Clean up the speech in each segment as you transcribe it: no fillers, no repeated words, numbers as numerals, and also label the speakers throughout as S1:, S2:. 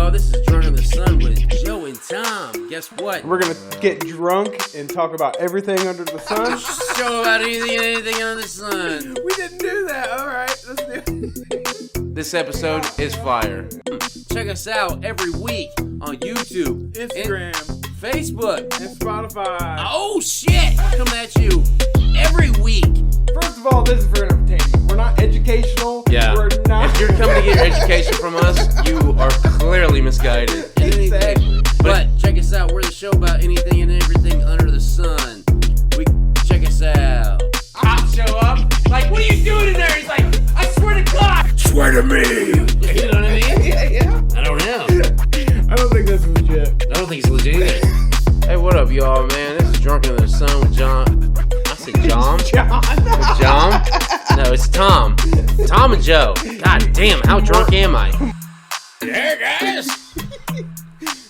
S1: y'all. This is Drunk in the Sun with Joe and Tom. Guess what?
S2: We're going to get drunk and talk about everything under the sun.
S1: Show about anything under the sun.
S2: We didn't do that. All right, let's do it.
S1: This episode is fire. Check us out every week on YouTube,
S2: Instagram,
S1: Facebook,
S2: and Spotify.
S1: Oh, shit. Coming at you every week.
S2: First of all, this is for entertainment. We're not educational.
S1: Yeah.
S2: We're not.
S1: If you're coming to get your education from us, you are clearly misguided.
S2: Exactly.
S1: But check us out. We're the show about anything and everything under the sun. Check us out. I'll show up. Like, what are you doing in there? He's like, I swear to God.
S2: Swear to me.
S1: You know what I mean?
S2: Yeah.
S1: I don't know.
S2: I don't think that's legit.
S1: I don't think it's legit either. Hey, what up, y'all, man? This is Drunk in the Sun with John. I said John? With John? No, it's Tom. Tom and Joe. God damn, how drunk am I? Yeah, guys.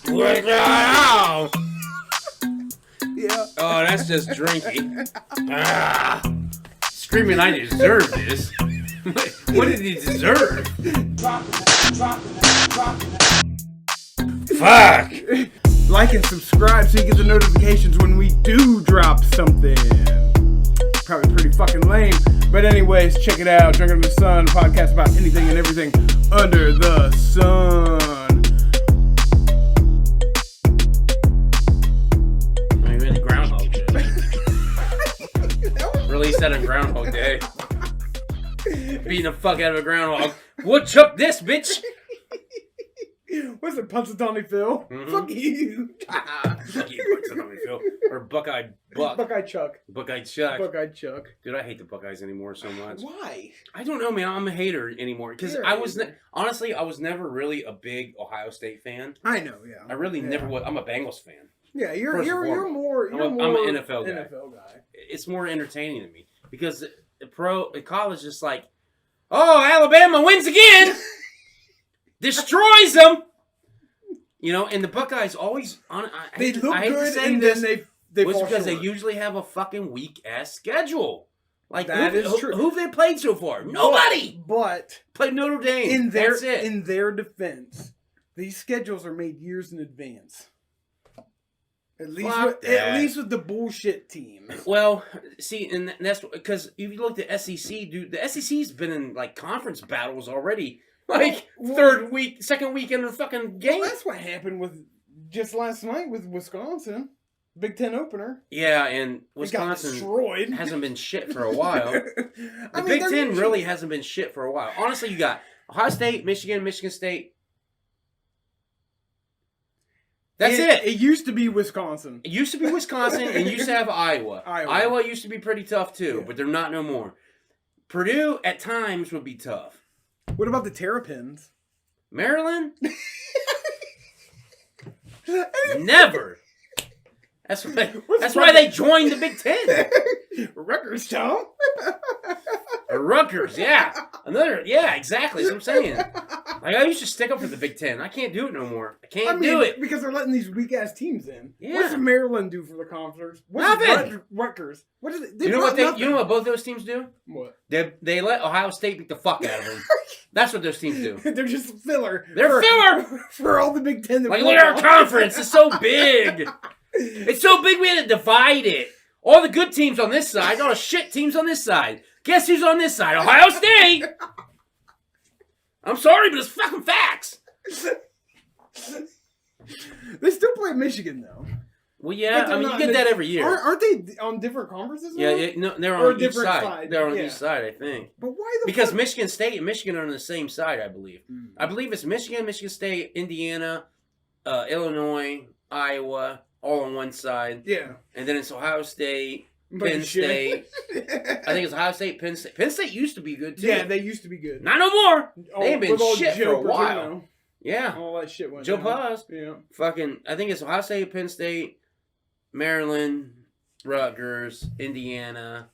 S1: What's going on?
S2: Yeah.
S1: Oh, that's just drinking. Screaming, I deserve this. What did he deserve? Fuck.
S2: Like and subscribe so you get the notifications when we do drop something. Probably pretty fucking lame. But anyways, check it out. Drunk Under the Sun, a podcast about anything and everything under the sun.
S1: Maybe the Groundhog Day. Released that on Groundhog Day. Beating the fuck out of a groundhog. What's up this, bitch?
S2: What's it, Punxsutawney Phil?
S1: Mm-hmm.
S2: Fuck you.
S1: Fuck you, Punxsutawney Phil. Or Buckeye Buck.
S2: Buckeye Chuck.
S1: Buckeye Chuck.
S2: Buckeye Chuck.
S1: Dude, I hate the Buckeyes anymore so much.
S2: Why?
S1: I don't know, man. I'm a hater anymore. Because honestly, I was never really a big Ohio State fan.
S2: I know, yeah.
S1: I really never was. I'm a Bengals fan.
S2: Yeah, you're more
S1: I'm an NFL guy.
S2: NFL guy.
S1: It's more entertaining to me. Because the college is like, oh, Alabama wins again! Destroys them! You know, and the Buckeyes always...
S2: They look
S1: I hate
S2: good,
S1: to say
S2: and
S1: this,
S2: then they fall
S1: because
S2: short.
S1: they usually have a fucking weak-ass schedule. Like,
S2: that is true.
S1: Who've they played so far? Nobody!
S2: But
S1: played Notre Dame. That's it.
S2: In their defense, these schedules are made years in advance. At least with the bullshit teams.
S1: Well, see, and that's because if you look at SEC, dude, the SEC's been in like conference battles already. Like second weekend of the fucking game.
S2: Well, that's what happened with just last night with Wisconsin, Big Ten opener.
S1: Yeah, and Wisconsin
S2: destroyed.
S1: Hasn't been shit for a while. The Big Ten really hasn't been shit for a while. Honestly, you got Ohio State, Michigan State. That's it.
S2: It used to be Wisconsin.
S1: It used to be Wisconsin, and used to have Iowa. Iowa used to be pretty tough too, but they're not no more. Purdue at times would be tough.
S2: What about the Terrapins?
S1: Maryland? Never. That's why they joined the Big Ten.
S2: Rutgers, Tom.
S1: Rutgers, yeah. Yeah, exactly. That's what I'm saying. Like, I used to stick up for the Big Ten. I can't do it no more. I can't do it.
S2: Because they're letting these weak-ass teams in.
S1: Yeah.
S2: What does Maryland do for the conference?
S1: Nothing.
S2: Rutgers. What is it?
S1: You know what both those teams do?
S2: What?
S1: They let Ohio State beat the fuck out of them. That's what those teams do.
S2: They're just filler.
S1: They're filler!
S2: For all the Big Ten.
S1: Like, look at our conference. It's so big. It's so big we had to divide it. All the good teams on this side, all the shit teams on this side. Guess who's on this side? Ohio State! I'm sorry, but it's fucking facts.
S2: They still play Michigan, though.
S1: Well, yeah, I mean, you get that every year.
S2: Aren't they on different conferences now?
S1: Yeah, no, they're on each side. They're on each side, I think.
S2: But why
S1: Because Michigan State and Michigan are on the same side, I believe. I believe it's Michigan State, Indiana, Illinois, Iowa, all on one side.
S2: Yeah.
S1: And then it's Ohio State, Penn State. I think it's Ohio State, Penn State. Penn State used to be good, too.
S2: Yeah, they used to be good.
S1: Not no more. They ain't been shit for a while. Yeah.
S2: All that shit went
S1: Joe
S2: down.
S1: Paz.
S2: Yeah.
S1: Fucking, I think it's Ohio State, Penn State, Maryland, Rutgers, Indiana.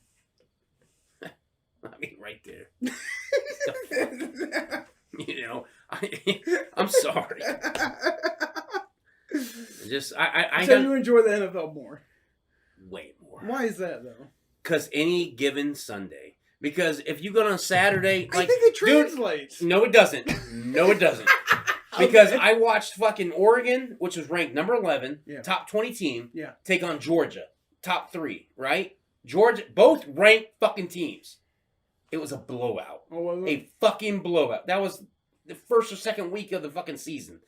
S1: I mean, right there. You know, I'm sorry.
S2: So you enjoy the NFL more?
S1: Way more.
S2: Why is that, though?
S1: Because any given Sunday. Because if you go on Saturday...
S2: I think it translates.
S1: Dude, no, it doesn't. No, it doesn't. Because I watched fucking Oregon, which was ranked number 11, top 20 team, take on Georgia, top 3, right? Georgia, both ranked fucking teams. It was a blowout. A fucking blowout. That was the first or second week of the fucking season.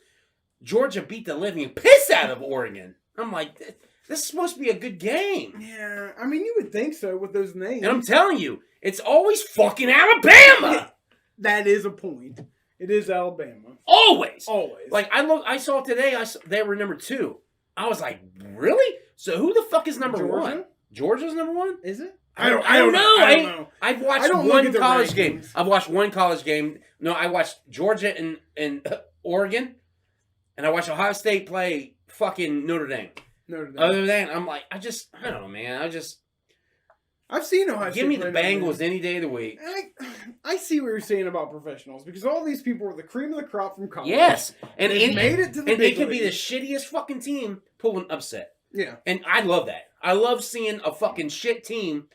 S1: Georgia beat the living piss out of Oregon. I'm like, this is supposed to be a good game.
S2: Yeah, I mean, you would think so with those names.
S1: And I'm telling you, it's always fucking Alabama.
S2: That is a point. It is Alabama.
S1: Always.
S2: Like,
S1: I saw today, they were number 2. I was like, really? So who the fuck is number 1? Georgia's number 1?
S2: Is it?
S1: I don't know. I've watched one college game. I've watched one college game. No, I watched Georgia and Oregon. And I watched Ohio State play fucking Notre Dame. Other than that, I'm like, I don't know, man.
S2: I've seen Ohio State.
S1: Give me the Bengals any day of the week.
S2: I see what you're saying about professionals because all these people were the cream of the crop from college.
S1: Yes, and
S2: they made it to the big
S1: it could
S2: league.
S1: be the shittiest fucking team pull an upset.
S2: Yeah,
S1: and I love that. I love seeing a fucking shit team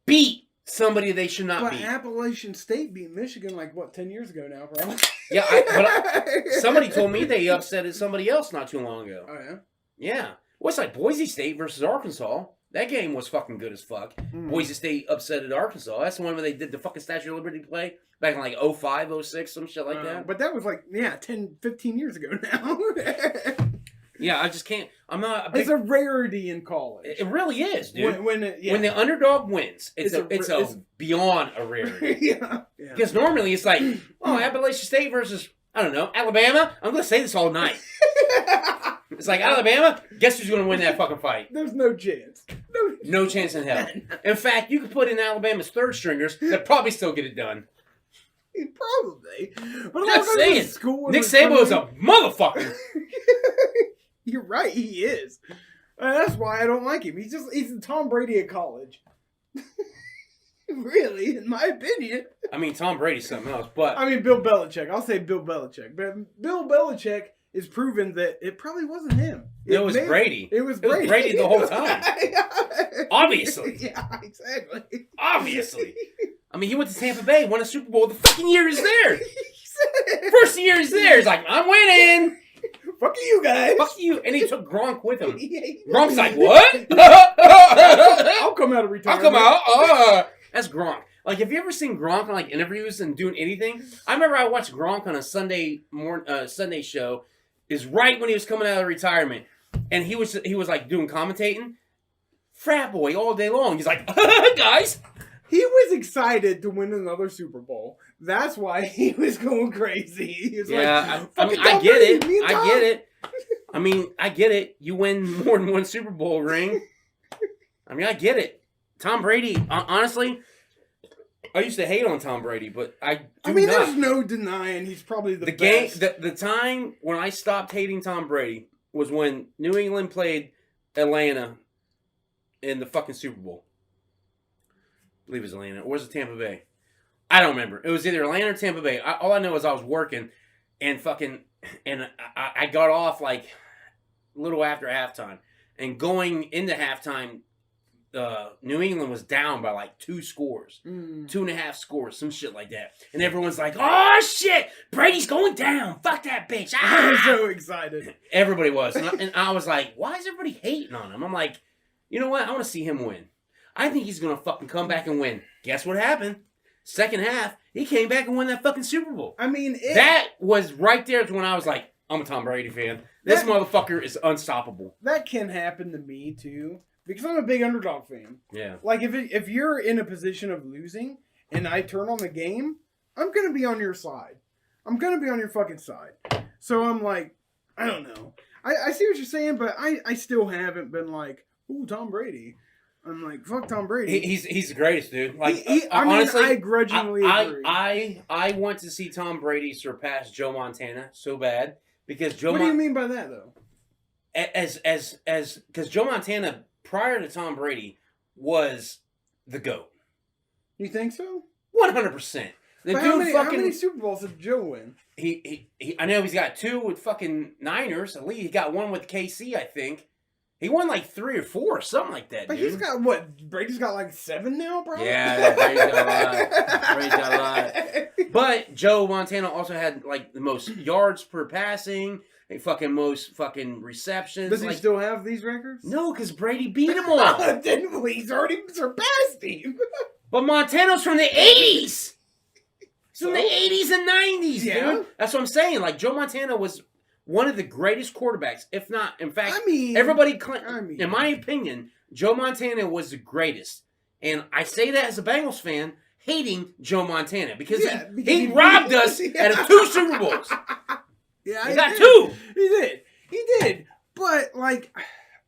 S1: beat somebody they should not beat.
S2: But Appalachian State beat Michigan 10 years ago now, probably.
S1: Yeah, somebody told me they upsetted somebody else not too long ago.
S2: Oh yeah.
S1: Yeah, well, it's like Boise State versus Arkansas. That game was fucking good as fuck. Boise State upsetted Arkansas. That's the one where they did the fucking Statue of Liberty play back in 05, 06, some shit like that.
S2: But that was 10, 15 years ago now.
S1: Yeah, I just can't. I'm not.
S2: It's a rarity in college.
S1: It really is, dude.
S2: When
S1: the underdog wins, it's beyond a rarity.
S2: Yeah.
S1: Because normally it's like, Appalachian State versus, I don't know, Alabama. I'm going to say this all night. It's like, Alabama, guess who's going to win that fucking fight?
S2: There's no chance.
S1: No chance in hell. In fact, you could put in Alabama's third stringers that probably still get it done.
S2: Probably. But
S1: I'm just saying, Nick Sabo's a motherfucker.
S2: You're right, he is. That's why I don't like him. He's the Tom Brady of college. Really, in my opinion.
S1: I mean, Tom Brady's something else, but...
S2: I mean, Bill Belichick. I'll say Bill Belichick. But Bill Belichick is proven that it probably wasn't him.
S1: It was Brady.
S2: It was Brady.
S1: Brady the whole time. Obviously.
S2: Yeah, exactly.
S1: Obviously. I mean, he went to Tampa Bay, won a Super Bowl the fucking year he's there. First year he's there, he's like, I'm winning.
S2: Fuck you guys.
S1: Fuck you. And he took Gronk with him. Gronk's like, what?
S2: I'll come out of retirement.
S1: I'll come out. That's Gronk. Like, have you ever seen Gronk on interviews and doing anything? I remember I watched Gronk on a Sunday show. Is right when he was coming out of retirement, and he was like doing commentating. Frat boy all day long. He's like, guys.
S2: He was excited to win another Super Bowl. That's why he was going crazy. He was
S1: I get it. I get it. I mean, I get it. You win more than one Super Bowl ring. I mean, I get it. Tom Brady, honestly, I used to hate on Tom Brady, but
S2: there's no denying he's probably the best.
S1: The time when I stopped hating Tom Brady was when New England played Atlanta in the fucking Super Bowl. I believe it was Atlanta. Or was it Tampa Bay? I don't remember. It was either Atlanta or Tampa Bay. All I know is I was working and I got off like a little after halftime. And going into halftime, New England was down by like 2 scores. 2.5 scores, some shit like that. And everyone's like, oh shit, Brady's going down. Fuck that bitch.
S2: I was so excited.
S1: Everybody was. And I was like, why is everybody hating on him? I'm like, you know what? I want to see him win. I think he's going to fucking come back and win. Guess what happened? Second half, he came back and won that fucking Super Bowl.
S2: I mean,
S1: that was right there when I was like, I'm a Tom Brady fan. This motherfucker is unstoppable.
S2: That can happen to me, too. Because I'm a big underdog fan.
S1: Yeah.
S2: Like, if you're in a position of losing and I turn on the game, I'm going to be on your side. I'm going to be on your fucking side. So I'm like, I don't know. I see what you're saying, but I still haven't been like, ooh, Tom Brady. I'm like, fuck Tom Brady.
S1: He's the greatest, dude. Like,
S2: honestly, I grudgingly agree.
S1: I want to see Tom Brady surpass Joe Montana so bad because Joe.
S2: What do you mean by that, though?
S1: Because Joe Montana prior to Tom Brady was the GOAT.
S2: You think so?
S1: 100%.
S2: How many Super Bowls did Joe win?
S1: I know he's got 2 with fucking Niners. At least he got 1 with KC, I think. He won like 3 or 4, something like that,
S2: But
S1: dude.
S2: he's got what? Brady's got like 7 now, bro.
S1: Yeah, Brady's got a lot. But Joe Montana also had like the most yards per passing, and fucking most fucking receptions.
S2: Does he still have these records?
S1: No, because Brady beat him all.
S2: Didn't we? He's already surpassed him.
S1: But Montana's from the 80s. It's from the 80s and 90s, dude. That's what I'm saying. Like, Joe Montana was one of the greatest quarterbacks, if not, in fact, everybody, in my opinion, Joe Montana was the greatest. And I say that as a Bengals fan, hating Joe Montana, because he robbed us out of 2 Super Bowls.
S2: Yeah,
S1: he got 2.
S2: He did. But, like,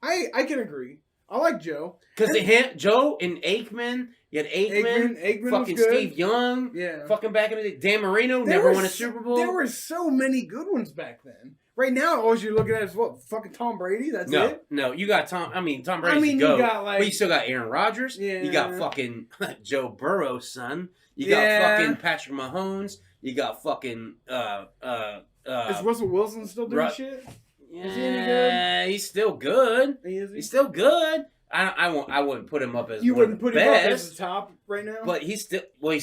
S2: I can agree. I like Joe.
S1: Because Joe and Aikman, you had Aikman fucking Steve Young, fucking back in the day. Dan Marino never won a Super Bowl.
S2: There were so many good ones back then. Right now, all you're looking at is what? Fucking Tom Brady? That's it?
S1: No, you got Tom Brady's the GOAT.
S2: You got like...
S1: But you still got Aaron Rodgers. Yeah. You got fucking Joe Burrow's son. You got fucking Patrick Mahomes. You got fucking...
S2: is Russell Wilson still doing shit?
S1: Yeah, is he any good? He's still good. He's still good. I wouldn't put him up as
S2: you
S1: one
S2: wouldn't
S1: of the
S2: put
S1: best,
S2: him up as the top right now.
S1: But he's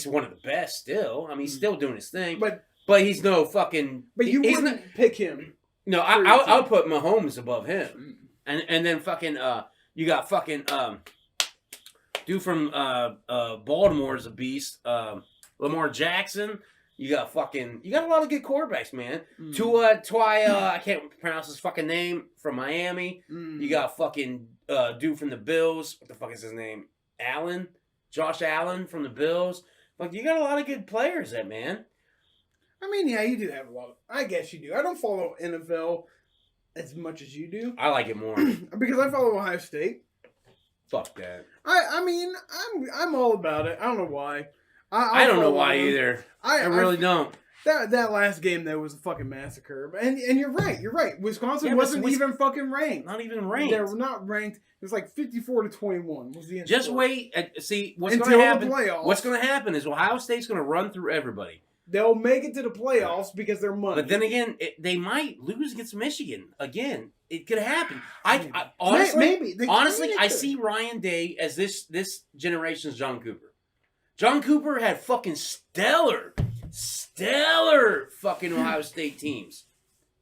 S1: one of the best still. I mean, he's still doing his thing.
S2: But
S1: he's no fucking.
S2: But you wouldn't pick him.
S1: No, I would put Mahomes above him, and then fucking you got fucking dude from Baltimore is a beast. Lamar Jackson. You got a lot of good quarterbacks, man. Tua, I can't pronounce his fucking name, from Miami. You got fucking dude from the Bills. What the fuck is his name? Josh Allen from the Bills. Like, you got a lot of good players there, man.
S2: I mean, yeah, you do have a lot of... I guess you do. I don't follow NFL as much as you do.
S1: I like it more.
S2: Because I follow Ohio State.
S1: Fuck that.
S2: I mean, I'm all about it. I don't know why.
S1: I don't know why either. I really don't.
S2: That last game, though, was a fucking massacre. And you're right. You're right. Wisconsin wasn't even fucking ranked.
S1: Not even ranked.
S2: They were not ranked. It was like 54-21 was the end.
S1: Just wait. See, what's going to happen? What's going to happen is Ohio State's going to run through everybody.
S2: They'll make it to the playoffs because they're money.
S1: But then again, they might lose against Michigan again. It could happen. Honestly, I see Ryan Day as this generation's John Cooper. John Cooper had fucking stellar fucking Ohio State teams.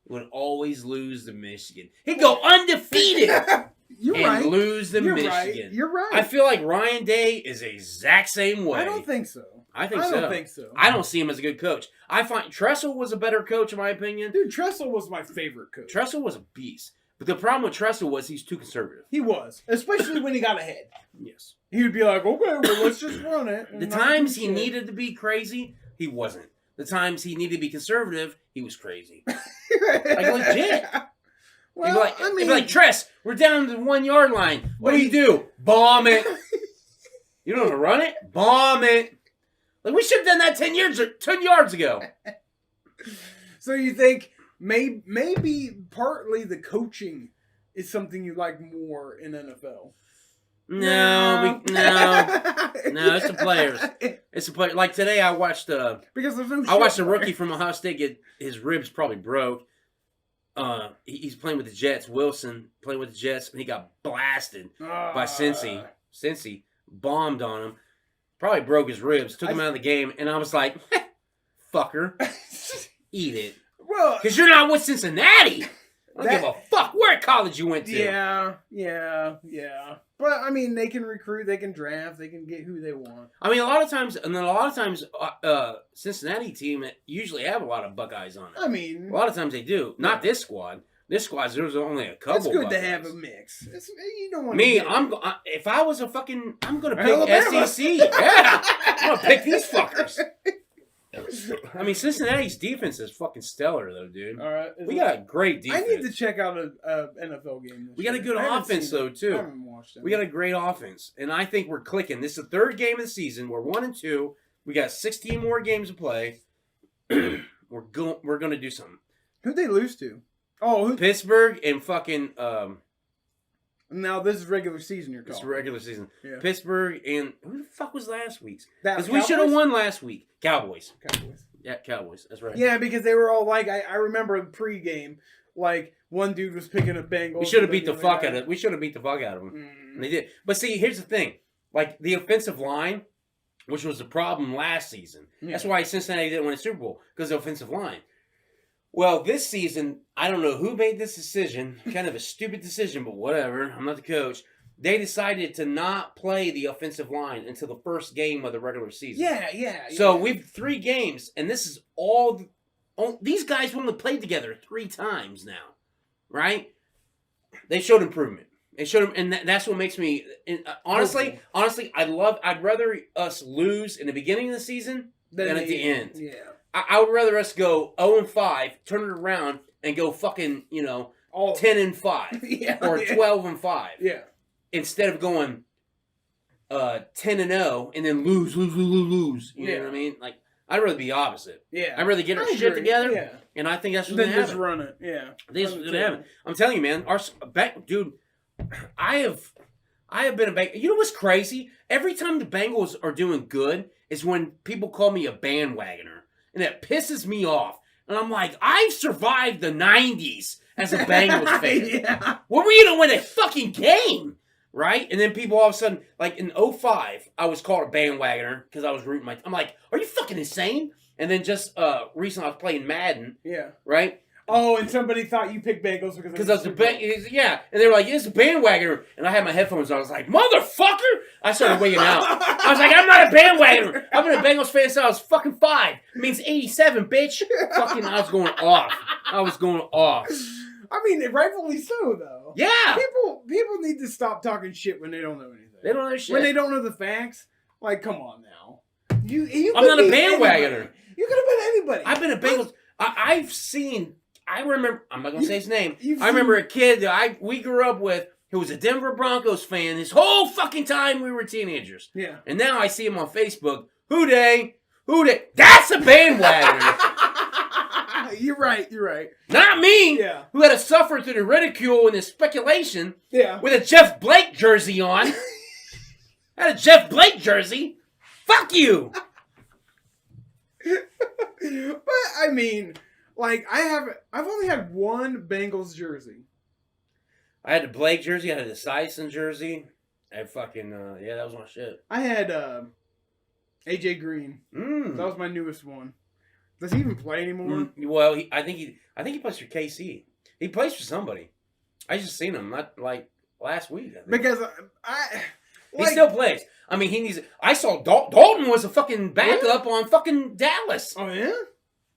S1: Would always lose to Michigan. He'd go undefeated and lose to Michigan.
S2: You're right.
S1: I feel like Ryan Day is the exact same way.
S2: I don't think so.
S1: I don't think so. I don't see him as a good coach. I find Tressel was a better coach, in my opinion.
S2: Dude, Tressel was my favorite coach.
S1: Tressel was a beast. But the problem with Tressel was he's too conservative.
S2: He was. Especially when he got ahead.
S1: Yes.
S2: He would be like, okay, well, let's just run it.
S1: The times he needed to be crazy, he wasn't. The times he needed to be conservative, he was crazy. Like, legit.
S2: Well,
S1: he'd be like, Tress, we're down to the 1 yard line. What do? Bomb it. You don't know how to run it? Bomb it. Like, we should have done that 10 yards ago.
S2: So you think maybe partly the coaching is something you like more in NFL?
S1: No, it's the players. It's the player. Like today, I watched
S2: because there's no.
S1: I watched a rookie from Ohio State get his ribs probably broke. He's playing with the Jets. Wilson playing with the Jets, and he got blasted by Cincy. Cincy bombed on him. Probably broke his ribs. Took him out of the game, and I was like, "Fucker, eat it."
S2: Well,
S1: because you're not with Cincinnati. I don't give a fuck where college you went to.
S2: Yeah. But, I mean, they can recruit, they can draft, they can get who they want.
S1: I mean, a lot of times, Cincinnati team usually have a lot of Buckeyes on it.
S2: I mean.
S1: A lot of times they do. Not this squad. This squad, there's only a couple.
S2: It's good
S1: Buckeyes.
S2: to have a mix. You don't want
S1: me, if I was I'm going to pick SEC. Yeah. I'm going to pick these fuckers. I mean, Cincinnati's defense is fucking stellar, though, dude.
S2: All right,
S1: we got a great defense.
S2: I need to check out an NFL game.
S1: We got a good offense, though, too.
S2: I haven't watched it.
S1: We got a great offense, and I think we're clicking. This is the third game of the season. We're 1-2. We got 16 more games to play. We're going to do something.
S2: Who'd they lose to? Oh,
S1: Pittsburgh and fucking.
S2: Now this is regular season. You're talking.
S1: It's regular season.
S2: Yeah.
S1: Pittsburgh and who the fuck was last week's?
S2: Because
S1: we should have won last week. Cowboys. Yeah, Cowboys. That's right.
S2: Yeah, because they were all like, I remember the pregame. like one dude was picking a Bengals.
S1: We should have beat the fuck out of. We should have beat the fuck out of them. And they did. But see, here's the thing: like the offensive line, which was the problem last season. Yeah. That's why Cincinnati didn't win a Super Bowl, because of the offensive line. Well, this season, I don't know who made this decision. Kind of a stupid decision, but whatever. I'm not the coach. They decided to not play the offensive line until the first game of the regular season.
S2: Yeah.
S1: So we've 3 games, and this is all. These guys only played together 3 times now, right? They showed improvement. They showed them, and that's what makes me honestly. I'd rather us lose in the beginning of the season than at the end.
S2: Yeah,
S1: I would rather us go 0-5, turn it around, and go fucking 10-5 or 12-5.
S2: Yeah.
S1: Instead of going 10-0 and then lose. You know what I mean? Like, I'd rather be opposite.
S2: Yeah.
S1: I'd rather get our shit together, and I think that's what's going to happen.
S2: Just run it, yeah.
S1: I think that's what's going to happen. I'm telling you, man, dude, I have been a Bengals. You know what's crazy? Every time the Bengals are doing good is when people call me a bandwagoner, and that pisses me off. And I'm like, I've survived the 90s as a Bengals fan.
S2: Yeah.
S1: When were you going to win a fucking game? Right? And then people all of a sudden, like in 2005, I was called a bandwagoner because I was rooting I'm like, are you fucking insane? And then just recently I was playing Madden.
S2: Yeah.
S1: Right?
S2: Oh, and somebody thought you picked Bengals because
S1: I was yeah. And they were like, it's a bandwagoner. And I had my headphones on. I was like, motherfucker! I started wigging out. I was like, I'm not a bandwagoner. I've been a Bengals fan since I was fucking 5. It means 87, bitch. Fucking, I was going off.
S2: I mean, rightfully so, though.
S1: Yeah.
S2: People need to stop talking shit when they don't know anything.
S1: They don't know shit.
S2: When they don't know the facts. Like, come on now.
S1: I'm not a bandwagoner.
S2: You could have been anybody.
S1: I've been a Bengals. I remember, I'm not going to say his name. I remember a kid that we grew up with who was a Denver Broncos fan his whole fucking time we were teenagers.
S2: Yeah.
S1: And now I see him on Facebook. Who dey? That's a bandwagoner.
S2: You're right.
S1: Not me,
S2: yeah.
S1: Who had to suffer through the ridicule and the speculation with a Jeff Blake jersey on. I had a Jeff Blake jersey. Fuck you.
S2: But, I mean, like, I've only had one Bengals jersey.
S1: I had the Blake jersey. I had the Sison jersey. I had fucking, that was my shit.
S2: I had AJ Green. That was my newest one. Does he even play anymore?
S1: Well, I think he plays for KC. He plays for somebody. I just seen him not like last week. I think.
S2: Because
S1: he still plays. I mean, I saw Dalton was a fucking backup on fucking Dallas.
S2: Oh yeah.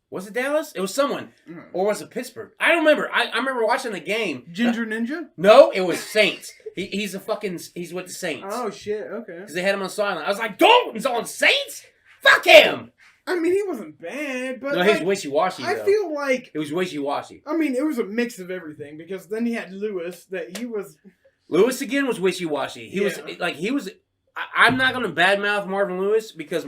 S1: Was it Dallas? It was someone, or was it Pittsburgh? I don't remember. I remember watching the game.
S2: Ginger Ninja?
S1: No, it was Saints. He's with the Saints.
S2: Oh shit. Okay.
S1: Because they had him on silent. I was like, Dalton's on Saints? Fuck him.
S2: I mean, he wasn't bad, but
S1: no, he was wishy-washy, though.
S2: I feel like
S1: it was wishy-washy.
S2: I mean, it was a mix of everything, because then he had Lewis,
S1: Lewis again was wishy-washy. He was I'm not going to badmouth Marvin Lewis, because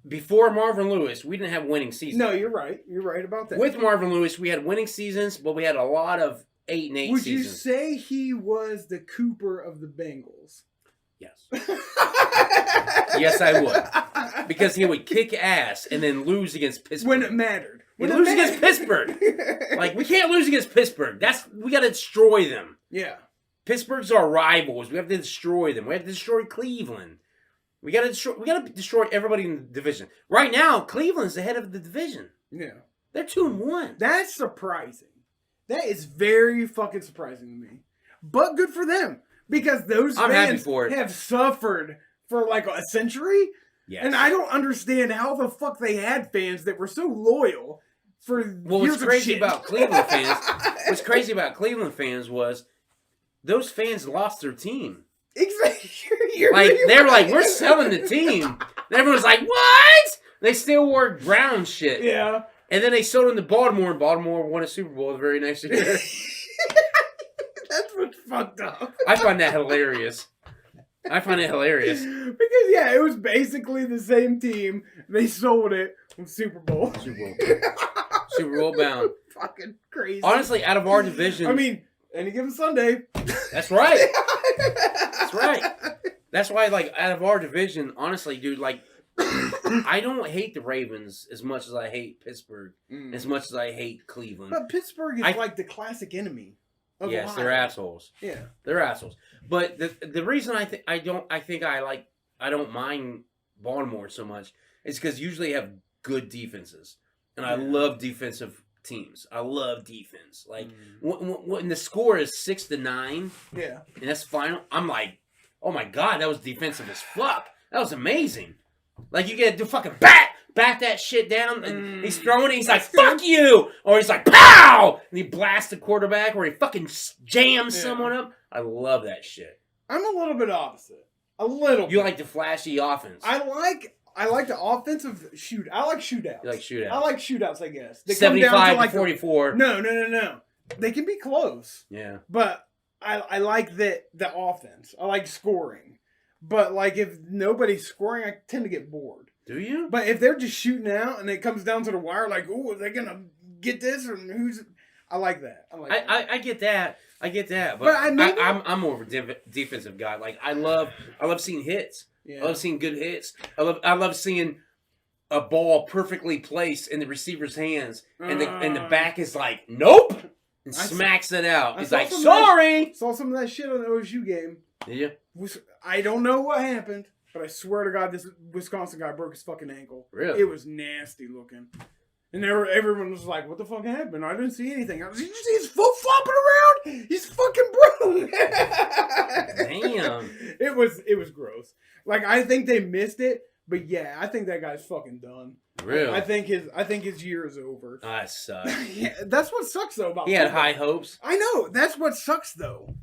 S1: before Marvin Lewis, we didn't have winning seasons.
S2: No, you're right. You're right about that.
S1: With Marvin Lewis, we had winning seasons, but we had a lot of 8-8 seasons.
S2: Would you say he was the Cooper of the Bengals?
S1: Yes. Yes, I would. Because he would kick ass and then lose against Pittsburgh.
S2: When it mattered.
S1: He'd lose against Pittsburgh. Like, we can't lose against Pittsburgh. We got to destroy them.
S2: Yeah.
S1: Pittsburgh's our rivals. We have to destroy them. We have to destroy Cleveland. We got to destroy everybody in the division. Right now, Cleveland's the head of the division.
S2: Yeah.
S1: They're 2-1.
S2: That's surprising. That is very fucking surprising to me. But good for them. Because those fans have suffered for like a century. Yes. And I don't understand how the fuck they had fans that were so loyal for years of shit.
S1: What's crazy about Cleveland fans was those fans lost their team.
S2: Exactly.
S1: They were like, we're selling the team. And everyone's like, what? They still wore brown shit.
S2: Yeah.
S1: And then they sold them to Baltimore, and Baltimore won a Super Bowl the very next year.
S2: That's what's fucked up.
S1: I find that hilarious. Because,
S2: it was basically the same team. They sold it with Super Bowl.
S1: Super Bowl bound.
S2: Fucking crazy.
S1: Honestly, out of our division.
S2: I mean, any given Sunday.
S1: That's right. That's right. That's why, like, out of our division, honestly, dude, like, I don't hate the Ravens as much as I hate Pittsburgh, as much as I hate Cleveland.
S2: But Pittsburgh is like the classic enemy of
S1: yes,
S2: Ohio.
S1: they're assholes.
S2: Yeah,
S1: they're assholes. But the reason I don't mind Baltimore so much is because usually they have good defenses, and I love defensive teams. I love defense. Like when the score is 6-9,
S2: yeah,
S1: and that's final, I'm like, oh my god, that was defensive as fuck. That was amazing. Like you get to fucking back that shit down, and he's throwing it. He's like, fuck you, or he's like, pow, and he blasts the quarterback, or he fucking jams someone up. I love that shit.
S2: I'm a little bit opposite. A little.
S1: You like the flashy offense.
S2: I like the offensive shoot. I like shootouts.
S1: You like shootouts.
S2: I like shootouts, I guess. They
S1: 75 to 44.
S2: No. They can be close.
S1: Yeah.
S2: But I like the offense. I like scoring. But like if nobody's scoring, I tend to get bored.
S1: Do you?
S2: But if they're just shooting out and it comes down to the wire, like, oh, are they gonna get this or who's? I like that.
S1: I get that. I get that. But I'm more of a defensive guy. Like I love seeing hits. Yeah. I love seeing good hits. I love seeing a ball perfectly placed in the receiver's hands, and the back is like, nope, and smacks it out. He's like, sorry.
S2: Saw some of that shit on the OSU game.
S1: Yeah.
S2: I don't know what happened, but I swear to God, this Wisconsin guy broke his fucking ankle.
S1: Really?
S2: It was nasty looking. And everyone was like, what the fuck happened? I didn't see anything. Did you see his foot flopping around? He's fucking broke.
S1: Damn.
S2: It was gross. Like, I think they missed it, but yeah, I think that guy's fucking done.
S1: Really?
S2: I think his year is over.
S1: That sucks.
S2: Yeah, that's what sucks though about
S1: he had high hopes.
S2: I know. That's what sucks though.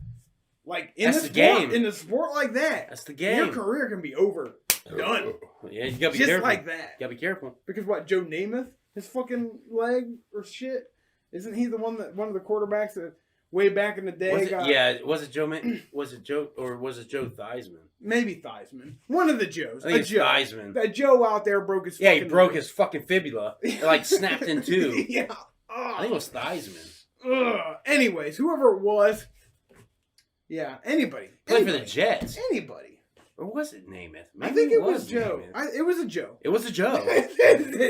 S2: Like in
S1: that's
S2: the
S1: game.
S2: In the sport like that,
S1: that's the game.
S2: Your career can be over. Done.
S1: Yeah, you gotta be
S2: just
S1: careful.
S2: Like that.
S1: You gotta be careful.
S2: Because what, Joe Namath, his fucking leg or shit? Isn't he one of the quarterbacks that way back in the day
S1: was it Joe or was it Joe Theismann?
S2: Maybe Theismann. One of the Joes.
S1: I think it's Theismann.
S2: That Joe out there broke his
S1: he broke his fucking fibula. It like snapped in two.
S2: Yeah.
S1: I think it was Theismann.
S2: Anyways, whoever it was. Yeah, anybody.
S1: Played for the Jets.
S2: Anybody.
S1: Or was it Namath?
S2: I think it was Joe. It was a Joe.
S1: It was a Joe.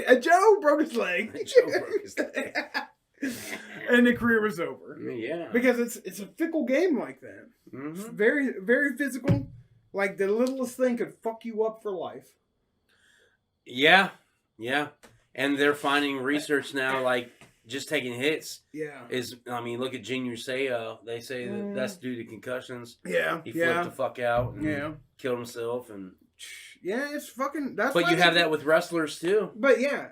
S2: A Joe broke his leg.
S1: Joe broke his leg.
S2: And the career was over.
S1: Yeah.
S2: Because it's a fickle game like that. Mm-hmm. Very, very physical. Like the littlest thing could fuck you up for life.
S1: Yeah. Yeah. And they're finding research now, like, just taking hits.
S2: Yeah.
S1: Look at Junior Seau. They say that's due to concussions.
S2: Yeah.
S1: He flipped the fuck out and killed himself. And
S2: yeah, it's fucking. That's
S1: but you have that with wrestlers too.
S2: But yeah,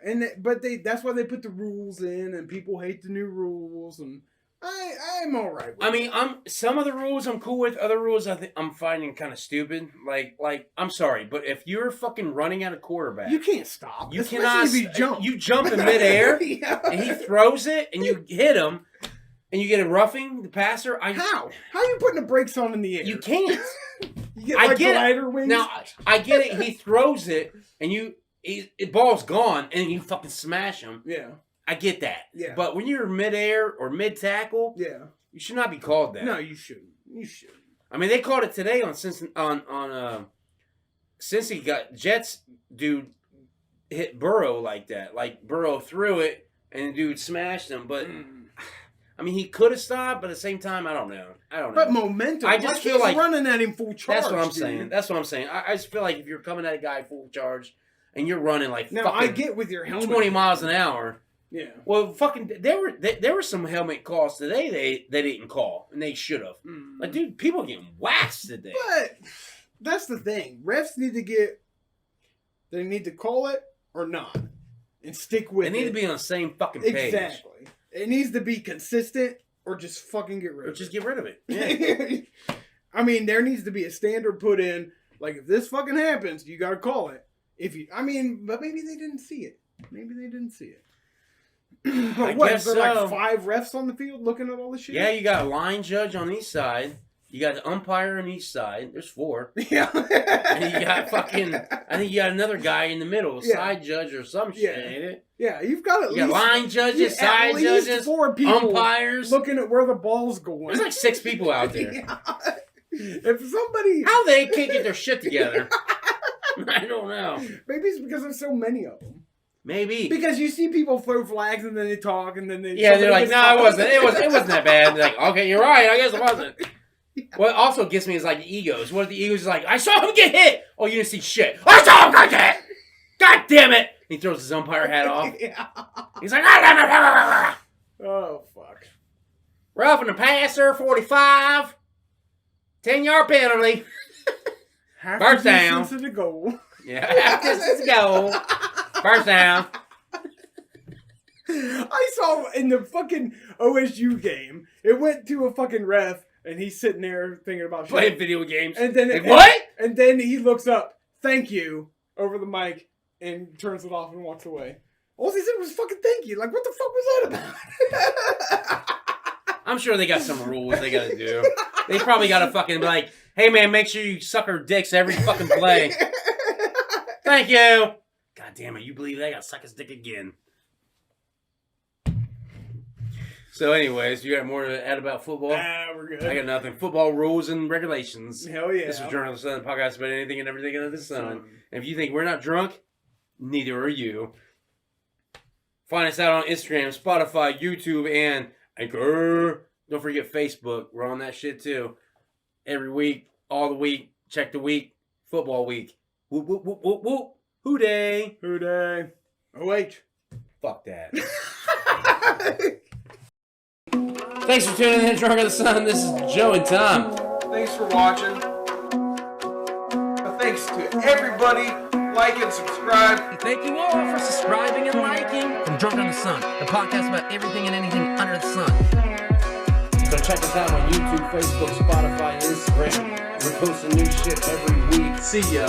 S2: that's why they put the rules in, and people hate the new rules, and I'm all right with
S1: some of the rules I'm cool with. Other rules I'm finding kind of stupid. Like I'm sorry, but if you're fucking running at a quarterback,
S2: you can't stop.
S1: You cannot. If you jump. You jump in midair, and he throws it, and you hit him, and you get a roughing the passer.
S2: How are you putting the brakes on in the air?
S1: You can't.
S2: You get glider wings.
S1: Now I get it. He throws it, and the ball's gone, and you fucking smash him.
S2: Yeah.
S1: I get that.
S2: Yeah.
S1: But when you're mid-air or mid-tackle, you should not be called that.
S2: No, you shouldn't. You shouldn't.
S1: I mean, they called it today on since he got Jets dude hit Burrow like that. Like Burrow threw it and the dude smashed him, but I mean, he could have stopped, but at the same time, I don't know.
S2: But momentum.
S1: I just feel like
S2: running at him full charge.
S1: That's what I'm saying. That's what I'm saying. I just feel like if you're coming at a guy full charge and you're running like
S2: now, I get with your helmet
S1: 20 miles an hour.
S2: Yeah.
S1: Well, fucking, there were some helmet calls today they didn't call, and they should have. Like, dude, people are getting waxed today.
S2: But that's the thing. Refs need to call it or not, and stick with it.
S1: They need to be on the same fucking page.
S2: Exactly. It needs to be consistent, or just fucking get rid of it.
S1: Or just get rid of it. Yeah.
S2: I mean, there needs to be a standard put in. Like, if this fucking happens, you got to call it. But maybe they didn't see it. But what, is there like 5 refs on the field looking at all this shit?
S1: Yeah, you got a line judge on each side. You got the umpire on each side. There's 4.
S2: Yeah.
S1: And you got I think you got another guy in the middle, side judge or some shit, ain't it?
S2: Yeah, you've got at least
S1: line judges, side judges,
S2: 4 people
S1: umpires.
S2: looking at where the ball's going.
S1: There's like 6 people out there.
S2: If somebody...
S1: How they can't get their shit together. I don't know.
S2: Maybe it's because there's so many of them.
S1: Maybe.
S2: Because you see people throw flags and then they talk and then they...
S1: Yeah, they're like, no, it wasn't. It wasn't that bad. They're like, okay, you're right. I guess it wasn't. Yeah. What also gets me is like the egos. What if the egos is like, I saw him get hit. Oh, you didn't see shit. I saw him get hit. God damn it. He throws his umpire hat off. Yeah. He's like,
S2: oh, fuck.
S1: Roughing the passer, 45. 10-yard penalty. First down.
S2: To the goal.
S1: Yeah, half distance to go. First down.
S2: I saw in the fucking OSU game, it went to a fucking ref, and he's sitting there thinking about shit.
S1: Playing video games.
S2: And then
S1: like, what?
S2: And then he looks up, thank you, over the mic, and turns it off and walks away. All he said was fucking thank you. Like, what the fuck was that about?
S1: I'm sure they got some rules they gotta do. They probably gotta fucking be like, hey man, make sure you suck her dicks every fucking play. Thank you. God damn it, you believe that? I gotta suck his dick again. So anyways, you got more to add about football?
S2: We're good.
S1: I got nothing. Football rules and regulations.
S2: Hell yeah.
S1: This is Journal of the Sun, podcast about anything and everything under the sun. And if you think we're not drunk, neither are you. Find us out on Instagram, Spotify, YouTube, and Anchor. Don't forget Facebook. We're on that shit too. Every week, all the week. Check the week. Football week. Whoop, whoop, whoop, whoop, whoop. Hoo-day.
S2: Hoo-day. OH.
S1: Fuck that. Thanks for tuning in to Drunk of the Sun. This is Joe and Tom.
S2: Thanks for watching. Thanks to everybody. Like and subscribe.
S1: Thank you all for subscribing and liking. From Drunk on the Sun, the podcast about everything and anything under the sun. So check us out on YouTube, Facebook, Spotify, and Instagram. We're posting new shit every week. See ya.